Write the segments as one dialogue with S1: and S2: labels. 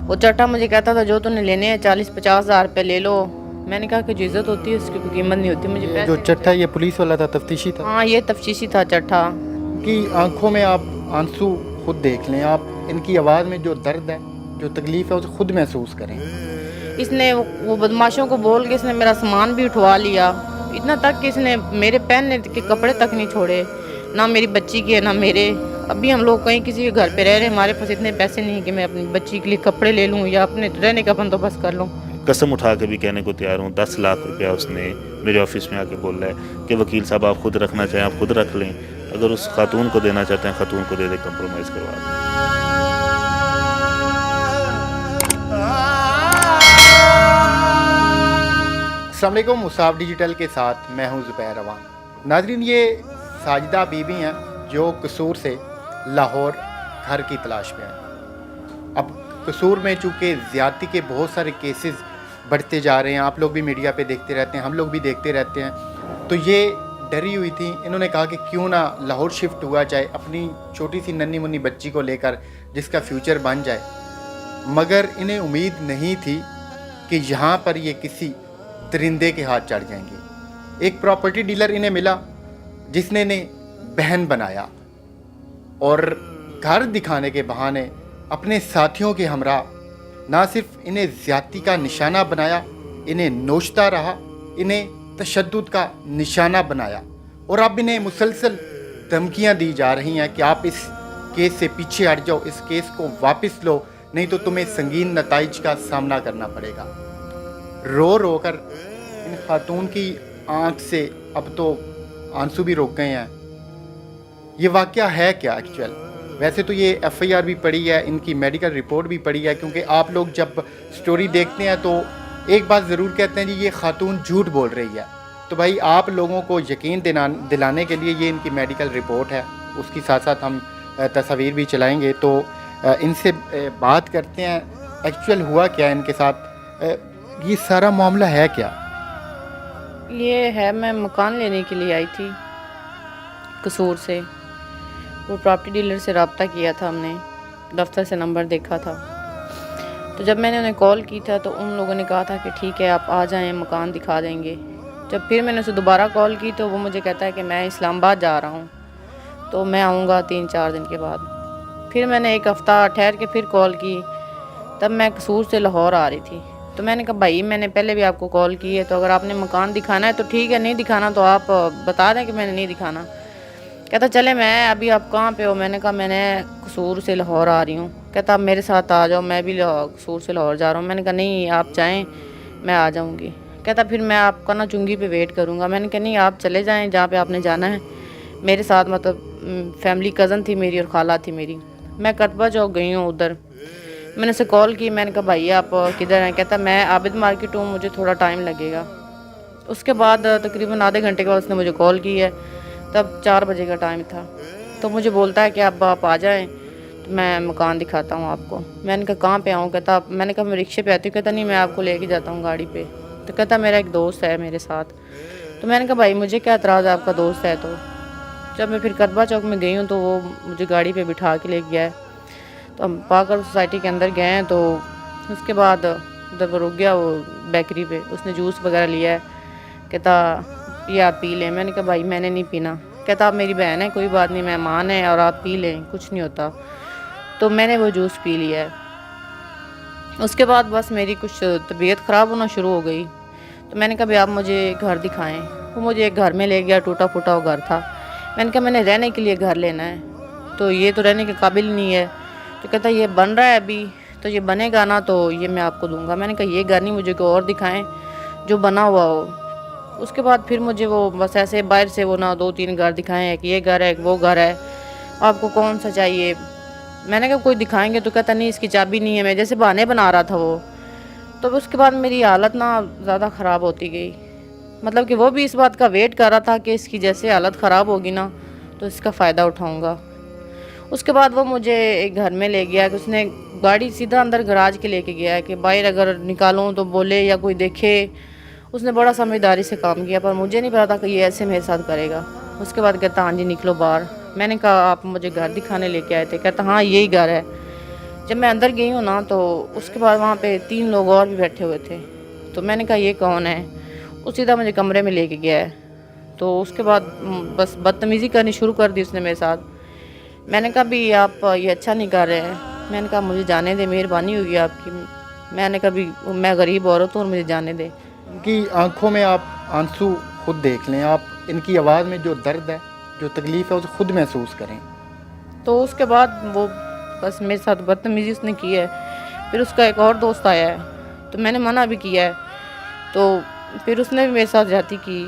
S1: وہ چٹھا مجھے کہتا تھا جو تُو نے لینے ہیں 40-50 ہزار روپے لے لو. میں نے کہا کہ جو عزت ہوتی ہے اس کی کوئی قیمت نہیں ہوتی. مجھے
S2: یہ جو چٹھا یہ پولیس والا تھا، تفتیشی تھا؟
S1: ہاں یہ تفتیشی تھا چٹھا.
S2: کی آنکھوں میں آپ آنسو خود دیکھ لیں، آپ ان کی آواز میں جو درد ہے، جو تکلیف ہے اسے خود محسوس کریں.
S1: اس نے وہ بدماشوں کو بول کے اس نے میرا سامان بھی اٹھوا لیا، اتنا تک کہ اس نے میرے پہننے کے کپڑے تک نہیں چھوڑے، نہ میری بچی کے نہ میرے. ابھی ہم لوگ کہیں کسی کے گھر پہ رہ رہے ہیں، ہمارے پاس اتنے پیسے نہیں کہ میں اپنی بچی کے لیے کپڑے لے لوں یا اپنے رہنے کا بندوبست کر لوں.
S3: قسم اٹھا کے بھی کہنے کو تیار ہوں. 10 لاکھ روپیہ اس نے میرے آفس میں آ کے بول رہا ہے کہ وکیل صاحب آپ خود رکھنا چاہیں آپ خود رکھ لیں، اگر اس خاتون کو دینا چاہتے ہیں خاتون کو دے دیں، کمپرومائز کروا دیں.
S2: السلام علیکم، مصعب ڈیجیٹل کے ساتھ میں ہوں زبیر روان. ناظرین، یہ ساجدہ بی بی ہیں جو قصور سے لاہور گھر کی تلاش میں ہیں. اب قصور میں چونکہ زیادتی کے بہت سارے کیسز بڑھتے جا رہے ہیں، آپ لوگ بھی میڈیا پہ دیکھتے رہتے ہیں، ہم لوگ بھی دیکھتے رہتے ہیں، تو یہ ڈری ہوئی تھی. انہوں نے کہا کہ کیوں نہ لاہور شفٹ ہوا جائے اپنی چھوٹی سی ننھی منی بچی کو لے کر جس کا فیوچر بن جائے. مگر انہیں امید نہیں تھی کہ یہاں پر یہ کسی درندے کے ہاتھ چڑھ جائیں گے. ایک پراپرٹی ڈیلر انہیں ملا جس نے انہیں بہن بنایا اور گھر دکھانے کے بہانے اپنے ساتھیوں کے ہمراہ نہ صرف انہیں زیادتی کا نشانہ بنایا، انہیں نوچتا رہا، انہیں تشدد کا نشانہ بنایا، اور اب انہیں مسلسل دھمکیاں دی جا رہی ہیں کہ آپ اس کیس سے پیچھے ہٹ جاؤ، اس کیس کو واپس لو، نہیں تو تمہیں سنگین نتائج کا سامنا کرنا پڑے گا. رو رو کر ان خاتون کی آنکھ سے اب تو آنسو بھی رک گئے ہیں. یہ واقعہ ہے کیا ایکچوئل؟ ویسے تو یہ ایف آئی آر بھی پڑی ہے، ان کی میڈیکل رپورٹ بھی پڑی ہے، کیونکہ آپ لوگ جب سٹوری دیکھتے ہیں تو ایک بات ضرور کہتے ہیں جی یہ خاتون جھوٹ بول رہی ہے. تو بھائی آپ لوگوں کو یقین دلانے کے لیے یہ ان کی میڈیکل رپورٹ ہے، اس کی ساتھ ساتھ ہم تصاویر بھی چلائیں گے. تو ان سے بات کرتے ہیں ایکچوئل ہوا کیا ان کے ساتھ، یہ سارا معاملہ ہے کیا؟
S1: یہ ہے، میں مکان لینے کے لیے آئی تھی قصور سے. وہ پراپرٹی ڈیلر سے رابطہ کیا تھا، ہم نے دفتر سے نمبر دیکھا تھا. تو جب میں نے انہیں کال کی تھا تو ان لوگوں نے کہا تھا کہ ٹھیک ہے آپ آ جائیں، مکان دکھا دیں گے. جب پھر میں نے اسے دوبارہ کال کی تو وہ مجھے کہتا ہے کہ میں اسلام آباد جا رہا ہوں، تو میں آؤں گا 3-4 دن کے بعد. پھر میں نے ایک ہفتہ ٹھہر کے پھر کال کی، تب میں قصور سے لاہور آ رہی تھی. تو میں نے کہا بھائی میں نے پہلے بھی آپ کو کال کی ہے، تو اگر آپ نے مکان دکھانا ہے تو ٹھیک ہے، نہیں دکھانا تو آپ بتا دیں کہ میں نے نہیں دکھانا. کہتا چلے میں ابھی آپ کہاں پہ ہو؟ میں نے کہا میں نے قصور سے لاہور آ رہی ہوں. کہتا آپ میرے ساتھ آ جاؤ، میں بھی قصور سے لاہور جا رہا ہوں. میں نے کہا نہیں آپ جائیں، میں آ جاؤں گی. کہتا پھر میں آپ کا نا چنگی پہ ویٹ کروں گا. میں نے کہا نہیں آپ چلے جائیں جہاں پہ آپ نے جانا ہے. میرے ساتھ مطلب فیملی کزن تھی میری اور خالہ تھی میری. میں کتبہ چوک گئی ہوں ادھر. میں نے اسے کال کی، میں نے کہا بھائی آپ کدھر ہیں؟ کہتا میں عابد مارکیٹ ہوں، مجھے تھوڑا ٹائم لگے گا. اس کے بعد تقریباً آدھے گھنٹے کے بعد اس نے مجھے کال کی ہے، تب 4 بجے کا ٹائم تھا. تو مجھے بولتا ہے کہ اب آپ آ جائیں تو میں مکان دکھاتا ہوں آپ کو. میں نے کہا کہاں پہ آؤں؟ کہتا میں نے کہا میں رکشے پہ آتی ہوں. کہتا نہیں میں آپ کو لے کے جاتا ہوں گاڑی پہ. تو کہتا میرا ایک دوست ہے میرے ساتھ. تو میں نے کہا بھائی مجھے کیا اعتراض ہے، آپ کا دوست ہے تو. جب میں پھر کتبہ چوک میں گئی ہوں تو وہ مجھے گاڑی پہ بٹھا کے لے گیا ہے. تو ہم پاکر سوسائٹی کے اندر گئے ہیں. تو اس کے بعد جب وہ رک گیا وہ بیکری پہ، اس نے جوس وغیرہ لیا ہے. کہتا یہ آپ پی لیں. میں نے کہا بھائی میں نے نہیں پینا. کہتا آپ میری بہن ہے، کوئی بات نہیں، مہمان ہے اور آپ پی لیں، کچھ نہیں ہوتا. تو میں نے وہ جوس پی لیا ہے. اس کے بعد بس میری کچھ طبیعت خراب ہونا شروع ہو گئی. تو میں نے کہا آپ مجھے گھر دکھائیں. وہ مجھے ایک گھر میں لے گیا، ٹوٹا پھوٹا وہ گھر تھا. میں نے کہا میں نے رہنے کے لیے گھر لینا ہے، تو یہ تو رہنے کے قابل نہیں ہے. تو کہتا یہ بن رہا ہے ابھی، تو یہ بنے گا نا تو یہ میں آپ کو دوں گا. میں نے کہا یہ گھر نہیں، مجھے کوئی اور دکھائیں جو بنا ہوا ہو. اس کے بعد پھر مجھے وہ بس ایسے باہر سے وہ نا 2-3 گھر دکھائیں، ایک یہ گھر ہے ایک وہ گھر ہے، آپ کو کون سا چاہیے؟ میں نے کہا کوئی دکھائیں گے. تو کہتا نہیں اس کی چابی نہیں ہے. میں جیسے بہانے بنا رہا تھا وہ. تو اس کے بعد میری حالت نا زیادہ خراب ہوتی گئی. مطلب کہ وہ بھی اس بات کا ویٹ کر رہا تھا کہ اس کی جیسے حالت خراب ہوگی نا تو اس کا فائدہ اٹھاؤں گا. اس کے بعد وہ مجھے ایک گھر میں لے گیا کہ اس نے گاڑی سیدھا اندر گراج کے لے کے گیا ہے کہ باہر اگر نکالوں تو بولے یا کوئی دیکھے. اس نے بڑا سمجھداری سے کام کیا، پر مجھے نہیں پتا تھا کہ یہ ایسے میرے ساتھ کرے گا. اس کے بعد کہتا ہاں جی نکلو باہر. میں نے کہا آپ مجھے گھر دکھانے لے کے آئے تھے. کہتا ہاں یہی گھر ہے. جب میں اندر گئی ہوں نا تو اس کے بعد وہاں پہ 3 لوگ اور بھی بیٹھے ہوئے تھے. تو میں نے کہا یہ کون ہے؟ وہ سیدھا مجھے کمرے میں لے کے گیا ہے. تو اس کے بعد بس بدتمیزی کرنی شروع کر دی اس نے میرے ساتھ. میں نے کہا بھی آپ یہ اچھا نہیں کر رہے ہیں. میں نے کہا مجھے جانے دے, مہربانی ہوگی آپ کی. میں نے کہا بھی میں غریب عورت ہوں اور مجھے جانے دے.
S2: ان کی آنکھوں میں آپ آنسو خود دیکھ لیں, آپ ان کی آواز میں جو درد ہے, جو تکلیف ہے, اسے خود محسوس کریں.
S1: تو اس کے بعد وہ بس میرے ساتھ بدتمیزی اس نے کی ہے. پھر اس کا ایک اور دوست آیا ہے تو میں نے منع بھی کیا ہے, تو پھر اس نے بھی میرے ساتھ زیادتی کی.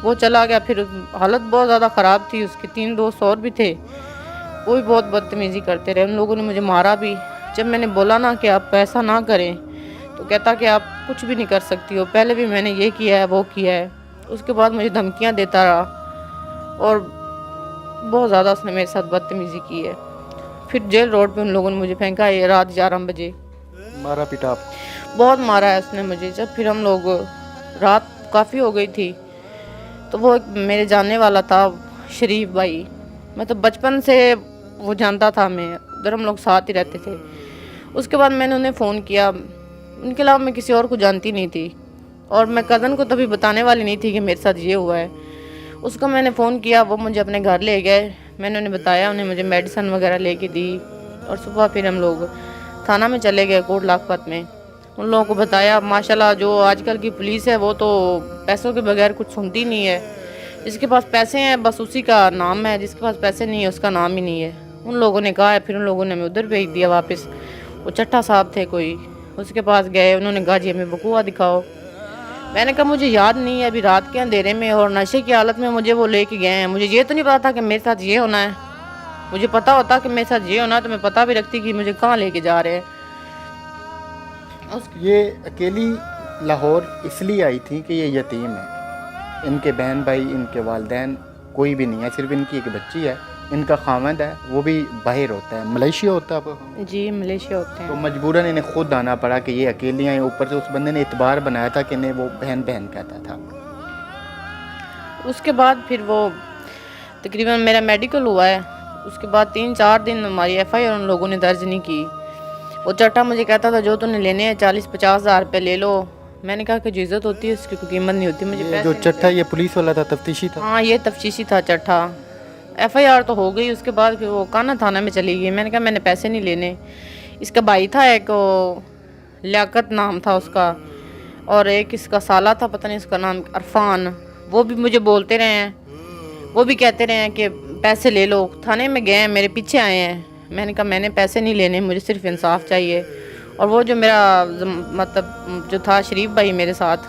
S1: وہ چلا گیا. پھر حالت بہت زیادہ خراب تھی اس کی. 3 دوست اور بھی تھے, وہ بھی بہت بدتمیزی کرتے رہے. ان لوگوں نے مجھے مارا بھی. جب میں نے بولا نا کہ آپ ایسا نہ کریں تو کہتا کہ آپ کچھ بھی نہیں کر سکتی ہو, پہلے بھی میں نے یہ کیا ہے وہ کیا ہے. اس کے بعد مجھے دھمکیاں دیتا رہا اور بہت زیادہ اس نے میرے ساتھ بدتمیزی کی ہے. پھر جیل روڈ پہ ان لوگوں نے مجھے پھینکا ہے رات 11 بجے.
S2: مارا پیٹا آپ کو؟
S1: بہت مارا ہے اس نے مجھے. جب پھر ہم لوگ رات کافی ہو گئی تھی تو وہ ایک میرے جاننے والا تھا شریف بھائی, میں تو بچپن سے وہ جانتا تھا, میں ادھر ہم لوگ ساتھ ہی رہتے تھے. اس کے بعد میں نے انہیں فون کیا. ان کے علاوہ میں کسی اور کو جانتی نہیں تھی اور میں کزن کو تبھی بتانے والی نہیں تھی کہ میرے ساتھ یہ ہوا ہے. اس کو میں نے فون کیا, وہ مجھے اپنے گھر لے گئے. میں نے انہیں بتایا, انہیں مجھے میڈیسن وغیرہ لے کے دی اور صبح پھر ہم لوگ تھانہ میں چلے گئے, کوٹ لاکھپت میں. ان لوگوں کو بتایا. ماشاءاللہ جو آج کل کی پولیس ہے وہ تو پیسوں کے بغیر کچھ سنتی نہیں ہے. جس کے پاس پیسے ہیں بس اسی کا نام ہے, جس کے پاس پیسے نہیں ہے اس کا نام ہی نہیں ہے. ان لوگوں نے کہا ہے. پھر ان لوگوں نے ہمیں ادھر بھیج دیا واپس. وہ چٹھا صاحب تھے کوئی, اس کے پاس گئے. انہوں نے کہا جی ہمیں بقوا دکھاؤ. میں نے کہا مجھے یاد نہیں ہے, ابھی رات کے اندھیرے میں اور نشے کی حالت میں مجھے وہ لے کے گئے ہیں. مجھے یہ تو نہیں پتا تھا کہ میرے ساتھ یہ ہونا ہے. مجھے پتا ہوتا کہ میرے ساتھ یہ ہونا ہے تو میں پتا بھی رکھتی کہ مجھے کہاں لے کے جا رہے ہیں.
S2: یہ اکیلی لاہور اس لیے آئی تھی کہ یہ یتیم ہے. ان کے بہن بھائی, ان کے والدین کوئی بھی نہیں ہے, صرف ان کی ایک بچی ہے. ان کا خاوند ہے وہ بھی باہر ہوتا ہے, ملیشیا ہوتا ہے.
S1: جی ملیشیا ہوتے
S2: تو
S1: ہیں.
S2: مجبوراً انہیں خود آنا پڑا کہ یہ اکیلی آئیں. اوپر سے اس بندے نے اعتبار بنایا تھا کہ انہیں وہ بہن بہن کہتا تھا.
S1: اس کے بعد پھر وہ تقریباً میرا میڈیکل ہوا ہے. اس کے بعد 3-4 دن ہماری FIR ان لوگوں نے درج نہیں کی. وہ چٹا مجھے کہتا تھا جو تو نے لینے ہیں 40-50 ہزار روپے لے لو. میں نے کہا کہ جو عزت ہوتی ہے اس کی کوئی قیمت نہیں ہوتی. مجھے
S2: یہ جو چٹھا یہ پولیس والا تھا, تفتیشی تھا؟
S1: ہاں یہ تفتیشی تھا چٹھا. FIR تو ہو گئی. اس کے بعد پھر وہ کانا تھانہ میں چلی گئی. میں نے کہا میں نے پیسے نہیں لینے. اس کا بھائی تھا ایک, لیاقت نام تھا اس کا, اور ایک اس کا سالہ تھا, پتہ نہیں اس کا نام عرفان. وہ بھی مجھے بولتے رہے ہیں, وہ بھی کہتے رہے ہیں کہ پیسے لے لو. تھانے میں گئے ہیں, میرے پیچھے آئے ہیں. میں نے کہا میں نے پیسے نہیں لینے, مجھے صرف انصاف چاہیے. اور وہ جو میرا مطلب جو تھا شریف بھائی میرے ساتھ,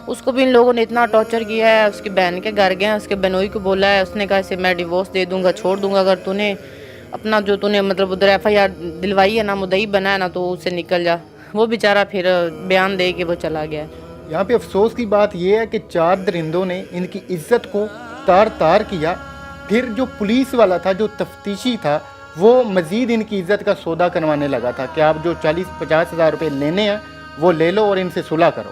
S1: اس کو بھی ان لوگوں نے اتنا ٹارچر کیا ہے. اس کی بہن کے گھر گئے ہیں, اس کے بہنوئی کو بولا ہے. اس نے کہا اسے میں ڈیورس دے دوں گا, چھوڑ دوں گا, اگر تو نے اپنا جو تو نے مطلب ادھر FIR دلوائی ہے نا, مدعی بنا ہے نا, تو اس سے نکل جا. وہ بیچارہ پھر بیان دے کے وہ چلا گیا.
S2: یہاں پہ افسوس کی بات یہ ہے کہ 4 درندوں نے ان کی عزت کو تار تار کیا. پھر جو پولیس والا تھا, جو تفتیشی تھا, وہ مزید ان کی عزت کا سودا کروانے لگا تھا کہ آپ جو 40-50 ہزار روپے لینے ہیں وہ لے لو اور ان سے صلح کرو.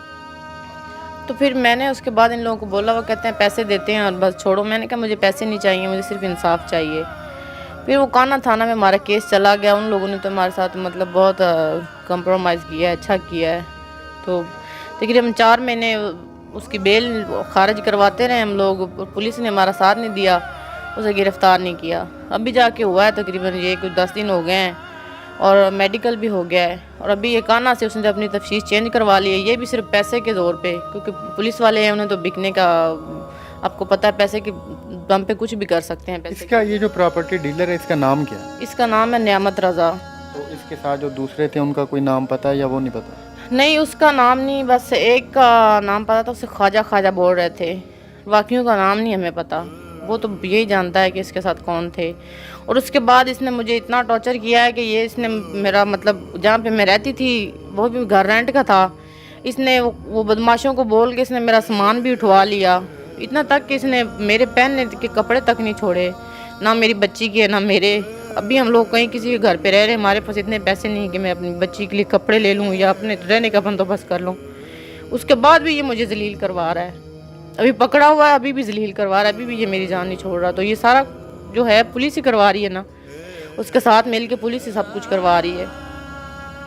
S1: تو پھر میں نے اس کے بعد ان لوگوں کو بولا, وہ کہتے ہیں پیسے دیتے ہیں اور بس چھوڑو. میں نے کہا مجھے پیسے نہیں چاہیے, مجھے صرف انصاف چاہیے. پھر وہ کانا تھانہ میں ہمارا کیس چلا گیا. ان لوگوں نے تو ہمارے ساتھ مطلب بہت کمپرومائز کیا ہے, اچھا کیا ہے. تو تقریباً 4 مہینے اس کی بیل خارج کرواتے رہے ہم لوگ. پولیس نے ہمارا ساتھ نہیں دیا, اسے گرفتار نہیں کیا. ابھی جا کے ہوا ہے تقریباً یہ کچھ 10 دن ہو گئے ہیں, اور میڈیکل بھی ہو گیا ہے. اور ابھی یہ کانا سے اس نے اپنی تفشیش چینج کروا لی ہے. یہ بھی صرف پیسے کے زور پہ, کیونکہ پولیس والے ہیں, انہیں تو بکنے کا آپ کو پتہ ہے, پیسے کے دم پہ کچھ بھی کر سکتے ہیں.
S2: اس کا یہ جو پراپرٹی ڈیلر ہے, اس کا نام کیا ہے؟
S1: اس کا نام ہے نعمت رضا.
S2: تو اس کے ساتھ جو دوسرے تھے ان کا کوئی نام پتہ ہے یا وہ نہیں پتہ؟
S1: نہیں, اس کا نام نہیں, بس ایک کا نام پتا تھا, اسے خواجہ بول رہے تھے. باقیوں کا نام نہیں ہمیں پتہ. وہ تو یہی جانتا ہے کہ اس کے ساتھ کون تھے. اور اس کے بعد اس نے مجھے اتنا ٹارچر کیا ہے کہ یہ اس نے میرا مطلب جہاں پہ میں رہتی تھی وہ بھی گھر رینٹ کا تھا, اس نے وہ بدماشوں کو بول کے اس نے میرا سامان بھی اٹھوا لیا. اتنا تک کہ اس نے میرے پہننے کے کپڑے تک نہیں چھوڑے, نہ میری بچی کے نہ میرے. ابھی ہم لوگ کہیں کسی کے گھر پہ رہ رہے ہیں, ہمارے پاس اتنے پیسے نہیں کہ میں اپنی بچی کے لیے کپڑے لے لوں یا اپنے رہنے کا بندوبست کر لوں. اس کے بعد بھی یہ مجھے ذلیل کروا رہا ہے. ابھی پکڑا ہوا ہے, ابھی بھی ذلیل کروا رہا ہے, ابھی بھی یہ میری جان نہیں چھوڑ رہا. تو یہ سارا جو ہے پولیس ہی کروا رہی ہے نا, اس کے ساتھ مل کے پولیس ہی سب کچھ کروا رہی ہے.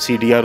S3: CDR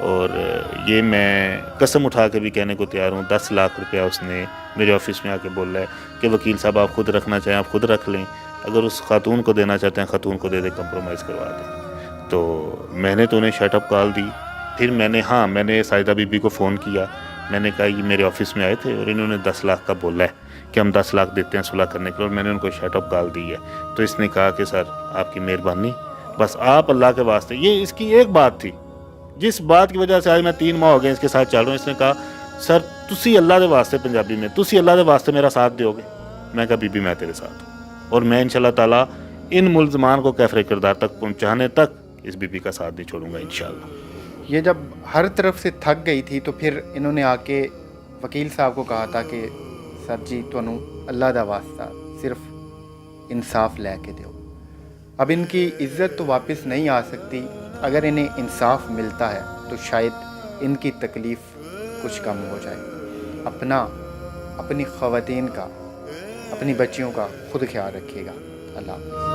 S3: اور یہ میں قسم اٹھا کے بھی کہنے کو تیار ہوں، 10 لاکھ روپیہ اس نے میرے آفس میں آ کے بولا ہے کہ وکیل صاحب آپ خود رکھنا چاہیں آپ خود رکھ لیں، اگر اس خاتون کو دینا چاہتے ہیں خاتون کو دے دیں، کمپرومائز کروا دیں۔ تو میں نے تو انہیں شٹ اپ کال دی، پھر میں نے ساجدہ بی بی کو فون کیا، میں نے کہا یہ میرے آفس میں آئے تھے اور انہوں نے 10 لاکھ کا بولا ہے کہ ہم 10 لاکھ دیتے ہیں صلح کرنے کے لیے، اور میں نے ان کو شٹ اپ کال دی ہے۔ تو اس نے کہا کہ سر آپ کی مہربانی، بس آپ اللہ کے واسطے، یہ اس کی ایک بات تھی جس بات کی وجہ سے آج میں 3 ماہ ہو گئے اس کے ساتھ چل رہا ہوں۔ اس نے کہا سر تسی اللہ دے واسطے، پنجابی میں تسی اللہ دے واسطے میرا ساتھ دیو گے؟ میں کہا بی بی میں تیرے ساتھ ہوں، اور میں انشاءاللہ تعالیٰ ان ملزمان کو کیفر کردار تک پہنچانے تک اس بی بی کا ساتھ نہیں چھوڑوں گا انشاءاللہ۔
S2: یہ جب ہر طرف سے تھک گئی تھی تو پھر انہوں نے آ کے وکیل صاحب کو کہا تھا کہ سر جی تنوں اللہ دا واسطہ صرف انصاف لے کے دیو۔ اب ان کی عزت تو واپس نہیں آ سکتی، اگر انہیں انصاف ملتا ہے تو شاید ان کی تکلیف کچھ کم ہو جائے۔ اپنی خواتین کا، اپنی بچیوں کا خود خیال رکھیے گا۔ اللہ حافظ۔